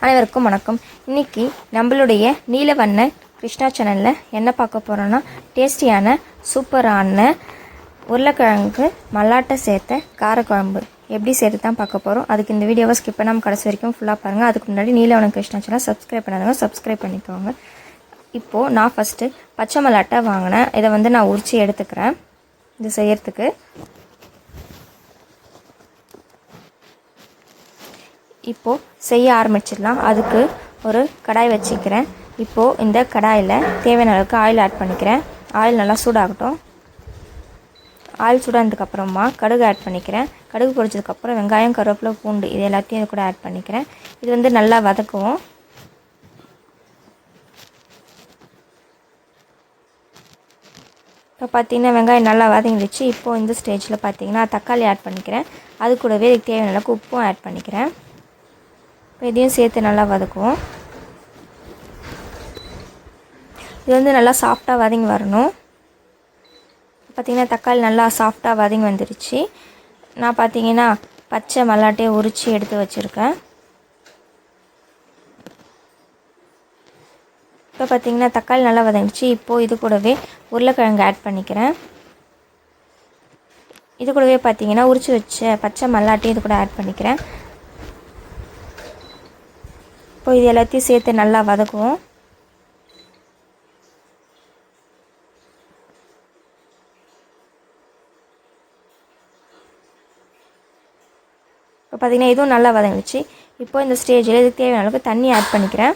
அனைவருக்கும் வணக்கம். இன்றைக்கி நம்மளுடைய நீலவண்ண கிருஷ்ணா சேனலில் என்ன பார்க்க போகிறோன்னா, டேஸ்டியான சூப்பரான உருளைக்கிழங்கு மல்லாட்டை சேர்த்த காரக்குழம்பு எப்படி சேர்த்து தான் பார்க்க போகிறோம். அதுக்கு இந்த வீடியோவை ஸ்கிப் பண்ணாமல் கடைசி வரைக்கும் ஃபுல்லாக பாருங்கள். அதுக்கு முன்னாடி நீலவண்ண கிருஷ்ணா சேனல் சப்ஸ்கிரைப் பண்ணாதவங்க சப்ஸ்கிரைப் பண்ணிக்கோங்க. இப்போது நான் ஃபஸ்ட்டு பச்சை மல்லாட்டை வாங்கினேன். இதை நான் உரித்து எடுத்துக்கிறேன். இது செய்யறதுக்கு இப்போது செய்ய ஆரம்பிச்சிடலாம். அதுக்கு ஒரு கடாய் வச்சுக்கிறேன். இப்போது இந்த கடாயில் தேவையான அளவுக்கு ஆயில் ஆட் பண்ணிக்கிறேன். ஆயில் நல்லா சூடாகட்டும். ஆயில் சூடானதுக்கப்புறமா கடுகு ஆட் பண்ணிக்கிறேன். கடுகு பொரிச்சதுக்கப்புறம் வெங்காயம், கருவேப்பிலை, பூண்டு இது எல்லாத்தையும் இது கூட ஆட் பண்ணிக்கிறேன். இது நல்லா வதக்குவோம். இப்போ பார்த்திங்கன்னா வெங்காயம் நல்லா வதங்கிடுச்சு. இப்போது இந்த ஸ்டேஜில் பார்த்திங்கன்னா தக்காளி ஆட் பண்ணிக்கிறேன். அது கூடவே இதுக்கு தேவையான அளவுக்கு உப்பும் ஆட் பண்ணிக்கிறேன். இப்போ இதையும் சேர்த்து நல்லா வதக்குவோம். இது நல்லா சாஃப்டாக வதங்கி வரணும். பார்த்திங்கன்னா தக்காளி நல்லா சாஃப்டாக வதங்கி வந்துடுச்சு. நான் பார்த்திங்கன்னா பச்சை மல்லாட்டையை உரித்து எடுத்து வச்சுருக்கேன். இப்போ பார்த்திங்கன்னா தக்காளி நல்லா வதங்கிடுச்சு. இப்போது இது கூடவே உருளைக்கிழங்கு ஆட் பண்ணிக்கிறேன். இது கூடவே பார்த்திங்கன்னா உரித்து வச்ச பச்சை மல்லாட்டையும் இது கூட ஆட் பண்ணிக்கிறேன். இப்போ இது எல்லாத்தையும் சேர்த்து நல்லா வதக்குவோம். இப்போ பார்த்திங்கன்னா இதுவும் நல்லா வதங்கிடுச்சு. இப்போ இந்த ஸ்டேஜில் இதுக்கு தேவையான அளவுக்கு தண்ணி ஆட் பண்ணிக்கிறேன்.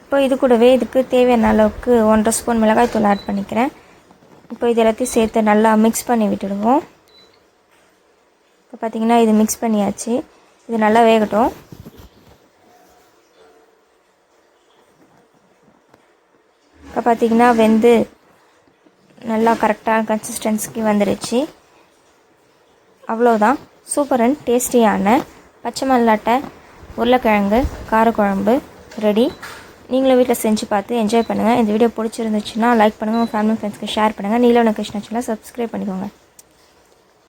இப்போ இது கூடவே இதுக்கு தேவையான அளவுக்கு 1.5 ஸ்பூன் மிளகாய் தூள் ஆட் பண்ணிக்கிறேன். இப்போ இது எல்லாத்தையும் சேர்த்து நல்லா மிக்ஸ் பண்ணி விட்டுடுவோம். இப்போ பார்த்திங்கன்னா இது மிக்ஸ் பண்ணியாச்சு. இது நல்லா வேகட்டும். இப்போ பார்த்திங்கன்னா வெந்து நல்லா கரெக்டான கன்சிஸ்டன்சிக்கு வந்துடுச்சு. அவ்வளோதான். சூப்பர் அண்ட் டேஸ்டியான பச்சை மல்லாட்டை உருளைக்கிழங்கு காரக்குழம்பு ரெடி. நீங்களும் வீட்டில் செஞ்சு பார்த்து என்ஜாய் பண்ணுங்கள். இந்த வீடியோ பிடிச்சிருந்துச்சுன்னா லைக் பண்ணுங்கள். உங்கள் ஃபேமிலி ஃப்ரெண்ட்ஸ்க்கு ஷேர் பண்ணுங்கள். நீலவண்ண கிருஷ்ணா சேனலை சப்ஸ்கிரைப் பண்ணிக்கோங்க.